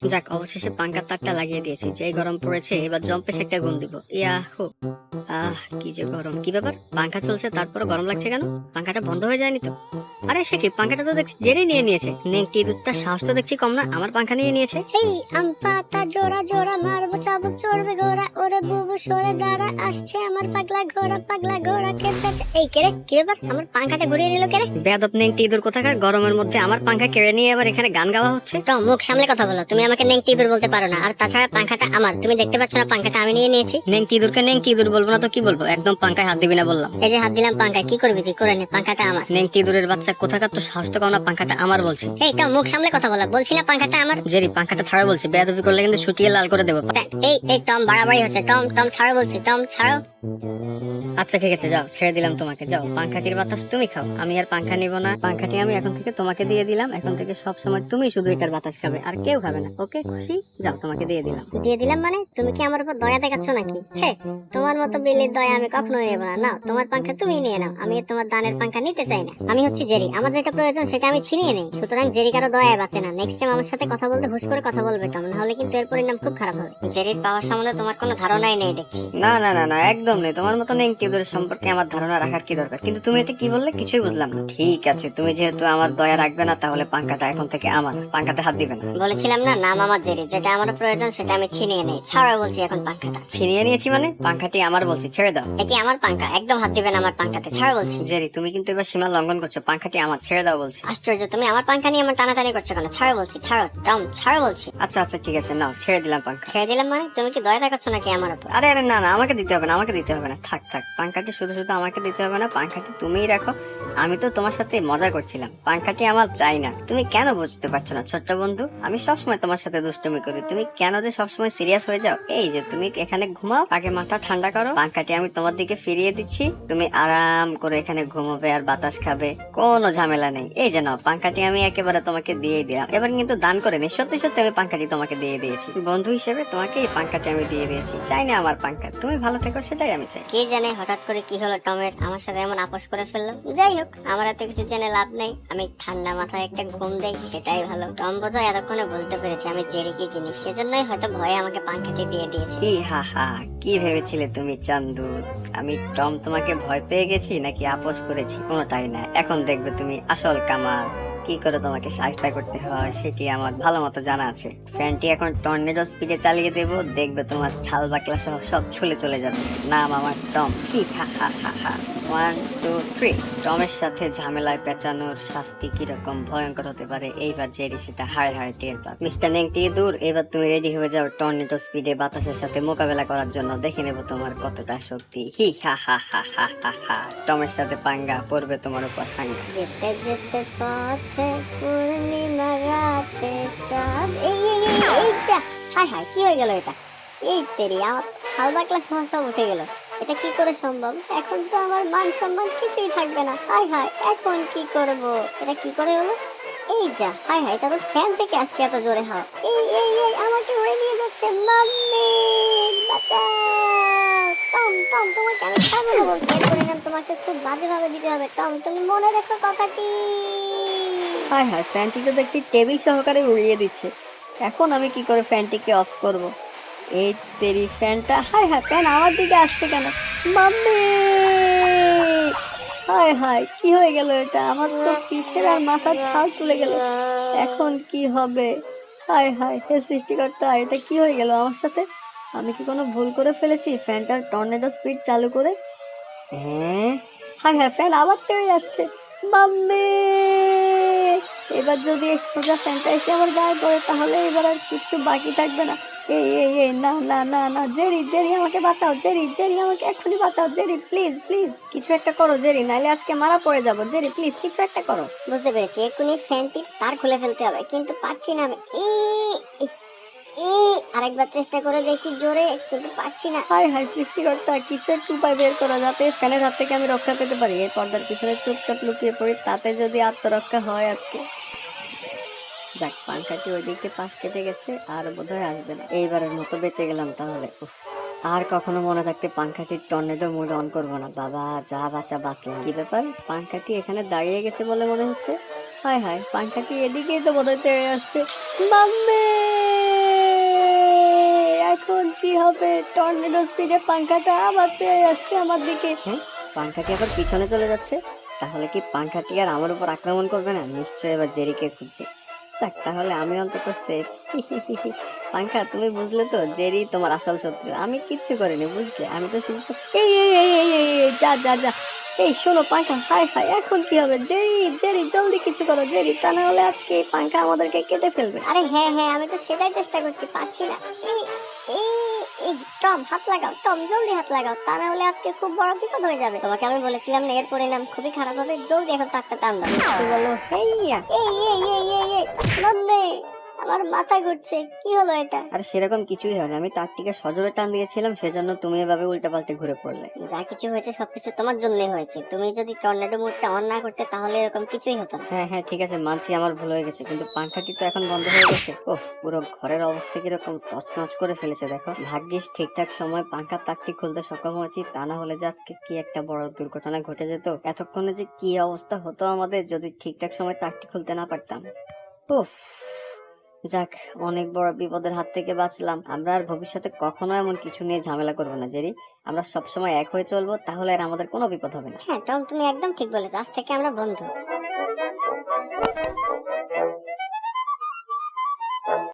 যাক, অবশেষে পাঙ্খার তারটা লাগিয়ে দিয়েছি। যেই গরম পড়েছে, এবার জম্পেশ একটা ঘুম দিব। ইয়াহু! কি যে গরম! কি ব্যাপার? পাঙ্খা চলছে তারপরে গরম লাগছে কেন? পাঙ্খাটা বন্ধ হয়ে যায়নি তো? আরে সে কি, পাঙ্খাটা তো দেখছি জেরে নিয়ে নিয়েছে। নেংটি ইঁদুরটার সাহস তো দেখছি কম না, আমার পাঙ্খা নিয়ে নিয়েছে। এই আম পাতা জোড়া জোড়া মারবো চাবুক চড়বে ঘোড়া ওরে বুবু সরে দাঁড়া আসছে আমার পাগলা ঘোড়া খেপেছে। এই কেরে কি ব্যাপার? আমার পাঙ্খাটা ঘুরিয়ে নিল কেরে? বেয়াদব নেংটি ইঁদুর কোথাকার! গরমের মধ্যে আমার পাঙ্খা কেড়ে নিয়ে আবার এখানে গান গাওয়া হচ্ছে। তো মুখ সামলে কথা বলো, তুমি আমাকে নেংটি ইঁদুর বলতে পারো না। আর তাছাড়া পাঙ্খাটা আমার, তুমি দেখতে পাচ্ছ না পাঙ্খাটা আমি নিয়ে নিয়েছি? নেংটি ইঁদুরকে নেংটি ইঁদুর বলবো না তো কি বলবো? একদম পাঙ্খায় হাত দিবি না বললাম। এই যে হাত দিলাম পাঙ্খায়, কি করবি তুই? করে নে, পাঙ্খাটা আমার। নেংটি ইঁদুরের বাচ্চা কোথাকার! তো সাহস তো কম না, পাঙ্খাটা আমার বলছি। এই তো মুখ সামলে কথা বলো, বলছি না পাঙ্খাটা আমার। জেরি, পাঙ্খাটা ছাড়া বলছি। বেয়াদবি করলে কিন্তু ছুটিয়ে লাল করে দেবো। এই এই টম বাড়াবাড়ি হচ্ছে। টম টম ছাড়ো বলছি, টম ছাড়ো। আচ্ছা ঠিক আছে, যাও, ছেড়ে দিলাম তোমাকে। যাও, পাঙ্খাটির বাতাস তুমি খাও। আমি আর পাঙ্খা নিব না। পাঙ্খাটি আমি এখন থেকে তোমাকে দিয়ে দিলাম। এখন থেকে সব সময় তুমি শুধু এটার বাতাস খাবে, আর কেউ খাবে না। ওকে, খুশি? যাও, তোমাকে দিয়ে দিলাম। দিয়ে দিলাম মানে? তুমি কি আমার উপর দয়া দেখাচ্ছ নাকি? হে, তোমার মতো বিলির দয়া আমি কখনোই নেব না। নাও, তোমার পাঙ্খা তুমি নিয়ে নাও। আমি তোমার দানের পাঙ্খা নিতে চাই না। আমি হচ্ছি জেরি, আমার যেটা প্রয়োজন সেটা আমি ছিনিয়ে নেই। সুতরাং জেরি কারো দয়ায় বাঁচে না। নেক্সট টাইম আমার সাথে কথা বলতে হুশ করে কথা বলবে টম, না হলে কিন্তু এর পরিণাম খুব খারাপ হবে। জেরির পাওয়ার সম্বন্ধে তোমার কোনো ধারণাই নেই দেখছি। না না না না, একদম নেই। তোমার মতো নেংটি ইঁদুরের সম্পর্কে আমার ধারণা রাখার কি দরকার? কিন্তু তুমি এটা কি বললে কিছুই বুঝলাম না। ঠিক আছে, তুমি যেহেতু আমার দয়া রাখবে না, তাহলে পাঙ্খাটা এখন থেকে আমার। পাঙ্খাতে হাত দিবে না। বলেছিলাম না, নাম আমার জেরি। যেটা আমার প্রয়োজন সেটা আমি ছিনিয়ে নেই। ছাড়ো বলছি এখন পাঙ্খাটা। ছিনিয়ে নিয়েছি মানে? পাঙ্খাটি আমার বলছি, ছেড়ে দাও। এটি আমার পাঙ্খা, একদম হাত দিবেন আমার পাঙ্খাতে। ছাড়ো বলছি। জেরি, তুমি কিন্তু এবার সীমা লঙ্ঘন করছো। পাঙ্খাটি আমার, ছেড়ে দাও বলছি। আশ্চর্য, তুমি আমার পাঙ্খা নিয়ে আমার টানাটানি করছো কেন? ছাড়ো বলছি, ছাড়ো টম, ছাড়ো বলছি। আচ্ছা আচ্ছা ঠিক আছে, নাও, ছেড়ে দিলাম পাঙ্খা। ছেড়ে দিলাম মানে? তুমি কি দয়া দেখাচ্ছ নাকি আমার উপর? আরে আরে না না, আমাকে দিতে হবে না, আমাকে দিতে হবে না। থাক থাক, পাঙ্খাটি শুধু শুধু আমাকে দিতে হবে না। পাঙ্খাটি তুমিই রাখো। আমি তো তোমার সাথে মজা করছিলাম। পাঙ্খাটি আমার চাই না। তুমি কেন বুঝতে পারছো না ছোট্ট বন্ধু? আমি সবসময় তোমার সাথে দুষ্টুমি করি, তুমি কেন যে সবসময় সিরিয়াস হয়ে যাও? এই যে তুমি এখানে ঘুমাও, আগে মাথা ঠান্ডা করো। পাঙ্খাটি আমি তোমার দিকে ফিরিয়ে দিচ্ছি, তুমি আরাম করে এখানে ঘুমাবে আর বাতাস খাবে, কোনো ঝামেলা নেই। এই যে নাও, পাঙ্খাটি আমি একেবারে তোমাকে দিয়ে দিলাম। এবার কিন্তু দান করে নি, সত্যি সত্যি আমি পাঙ্খাটি তোমাকে দিয়ে দিয়েছি। বন্ধু হিসেবে তোমাকে এই পাঙ্খাটি আমি দিয়ে দিয়েছি। চাই না আমার পাঙ্খা, তুমি ভালো থেকো, সেটাই আমি চাই। কে জানে হঠাৎ করে কি হলো টমের, আমার সাথে এমন আপোষ করে ফেললো। যাই হোক, আমার এত কিছু জেনে লাভ নেই। আমি ঠান্ডা মাথায় একটা ঘুম দেই, সেটাই ভালো। টম বোধহয় এতক্ষণে বুঝতে পেরেছে আমি জেরি কি জিনিস, সেজন্যই হয়তো ভয়ে আমাকে পাঙ্খাটি দিয়ে দিয়েছে। কি হা হা, কি ভেবেছিলে তুমি চান্দু? আমি টম তোমাকে ভয় পেয়ে গেছি নাকি আপোষ করেছি? কোনোটাই না। এখন দেখবে তুমি আসল কামাল। কি করে তোমাকে সাহায্য করতে হয় সেটি আমার ভালো মতো জানা আছে। ফ্যানটি এখন টর্নেডো স্পিডে চালিয়ে দেবো, দেখবে তোমার ছাল বাকলা সহ সব ছুলে চলে যাবে। নাম আমার টম। হি হা হা হা হা। 1 2 3। টমের সাথে ঝামেলায় পেঁচানোর শাস্তি কিরকম ভয়ঙ্কর হতে পারে, এইবার জেরি সেটা হাড়ে হাড়ে টের পাবে। মিস্টার নেংটি দূর, এবার তুমি রেডি হয়ে যাও টর্নেডো স্পিডে বাতাসের সাথে মোকাবেলা করার জন্য। দেখে নেবো তোমার কতটা শক্তি। হি হা হা হা হা হা হা। টমের সাথে পাঙ্গা পড়বে তোমার উপর হাঙ্গা। যেতে যেতে পথে পূর্ণিমা রাতে চাঁদ। এই যা, হায় হায়, কি হয়ে গেল এটা? এই তেরি, আমার ছাল বাকলা সহ সব উঠে গেল। এটা কি করে সম্ভব? এখন তো আমার মান সম্মান কিছুই থাকবে না। হায় হায়, এখন কি করব? এটা কি করে হলো? এই যা, হায় হায়, এটা তো ফ্যান থেকে আসছে এত জোরে হাওয়া। এই আমাকে উড়ে নিয়ে যাচ্ছে। মাম্মি, বাঁচাও! টম টম, তোমাকে আমি ছাড়বো না বলছি। এর পরিণাম তোমাকে খুব বাজেভাবে দিতে হবে। টম, তুমি মনে রেখো কথাটি। হায় হায়, ফ্যানটি তো দেখছি টেবিল সহকারে উড়িয়ে দিচ্ছে। এখন আমি কি করে ফ্যানটিকে অফ করব? এই তেরি, ফ্যানটা, হায় হায়, ফ্যান আমার দিকে আসছে কেন? মাম্মি! হায় হায়, কি হয়ে গেল এটা? আমার তো পিঠের আর মাথার ছাল তুলে গেল। এখন কি হবে? হায় হায়, হে সৃষ্টিকর্তা, এটা কি হয়ে গেল আমার সাথে? আমি কি কোনো ভুল করে ফেলেছি ফ্যানটার টর্নেডো স্পিড চালু করে? হ্যাঁ, হায় হায়, ফ্যান আবার তেড়ে আসছে। মাম্মি! এবার যদি এই সোজা ফ্যানটা এসে আমার গায়ে পড়ে, তাহলে এবার আর কিছু বাকি থাকবে না। এই না না না না, জেরি জেরি, আমাকে বাঁচাও। জেরি জেরি, আমাকে এক্ষুনি বাঁচাও। জেরি প্লিজ প্লিজ, কিছু একটা করো জেরি, নাইলে আজকে মারা পড়ে যাবো। জেরি প্লিজ, কিছু একটা করো। বুঝতে পেরেছি, এক্ষুনি ফ্যানটির তার খুলে ফেলতে হবে, কিন্তু পারছি না আমি। আরেকবার চেষ্টা করে দেখি জোরে, কিন্তু পারছি না। হায় হায় সৃষ্টিকর্তা, কিছু একটু উপায় বের করো যাতে ফ্যানের হাত থেকে আমি রক্ষা পেতে পারি। এই পর্দার পিছনে চুপচাপ লুকিয়ে পড়ি, তাতে যদি আত্মরক্ষা হয় আজকে। যাক, পাঙ্খাটি ওই দিকে পাশ কেটে গেছে, আর বোধহয় আসবে না। এইবারের মতো বেঁচে গেলাম তাহলে। উফ, আর কখনো মনে থাকতে পাঙ্খাটির টর্নেডো মুড অন করবো না। বাবা, যা বাঁচা বাঁচলাম। কি ব্যাপার, পাঙ্খাটি এখানে দাঁড়িয়ে গেছে বলে মনে হচ্ছে? হায় হায়, পাঙ্খাটি এদিকেই তো বোধহয় তেড়ে আসছে। মাম্মি! টর্নেডো স্পিডে পাঙ্খাটা আবার পেয়ে আসছে আমার দিকে। হ্যাঁ, পাংখাটি আবার পিছনে চলে যাচ্ছে, তাহলে কি পাংখাটি আর আমার উপর আক্রমণ করবে না? নিশ্চয়ই এবার জেরিকে খুঁজছে। যাক, তাহলে আমি অন্তত সেফ। পাংখা, তুমি বুঝলে তো জেরি তোমার আসল শত্রু, আমি কিচ্ছু করিনি, বুঝলে? আমি তো শুধু তো এই এই এই এই এই এই, যা যা যা। এই শোনো পাঙ্খা, হাই হাই, এখন কি হবে? জেরি জেরি জলদি কিছু করো জেরি, তা না হলে আজকে এই পাঙ্খা আমাদেরকে কেটে ফেলবে। আরে হ্যাঁ হ্যাঁ, আমি তো সেটাই চেষ্টা করছি, পাচ্ছি না। এই এই এই টম, হাত লাগাও টম, জলদি হাত লাগাও, তা না হলে আজকে খুব বড় বিপদ হয়ে যাবে। তোমাকে আমি বলেছিলাম না এর পরিণাম খুবই খারাপ হবে। জলদি এখন তাকটা টান দাও। সে বলো হেইয়া। এই এই এই এই এই, নন্দে, আমার মাথা ঘুরছে, কি হলো এটা? আর সেরকম কিছুই হয়নি, আমি তারটিকে সজোরে টান দিয়েছিলাম, সেজন্য তুমি এভাবে উল্টাপাল্টে ঘুরে পড়লে। যা কিছু হয়েছে সবকিছু তোমার জন্যই হয়েছে। তুমি যদি টর্নেডো মুডটা অন না করতে তাহলে এরকম কিছুই হতো না। হ্যাঁ হ্যাঁ, ঠিক আছে, মানছি আমার ভুল হয়ে গেছে, কিন্তু পাংখাটি তো এখন বন্ধ হয়ে গেছে। ওহ, পুরো ঘরের অবস্থা কিরকম তছনছ করে ফেলেছে দেখো। ভাগ্যিস ঠিকঠাক সময় পাংখার তাকটি খুলতে সক্ষম হয়েছি, তা না হলে যে আজকে কি একটা বড় দুর্ঘটনা ঘটে যেত। এতক্ষণে যে কি অবস্থা হতো আমাদের যদি ঠিকঠাক সময় তাকটি খুলতে না পারতাম। উফ, যাক, অনেক বড় বিপদের হাত থেকে বাঁচলাম। আমরা আর ভবিষ্যতে কখনো এমন কিছু নিয়ে ঝামেলা করবো না জেরি। আমরা সবসময় এক হয়ে চলবো, তাহলে আর আমাদের কোনো বিপদ হবে না। হ্যাঁ টম, তুমি একদম ঠিক বলেছো, আজ থেকে আমরা বন্ধু।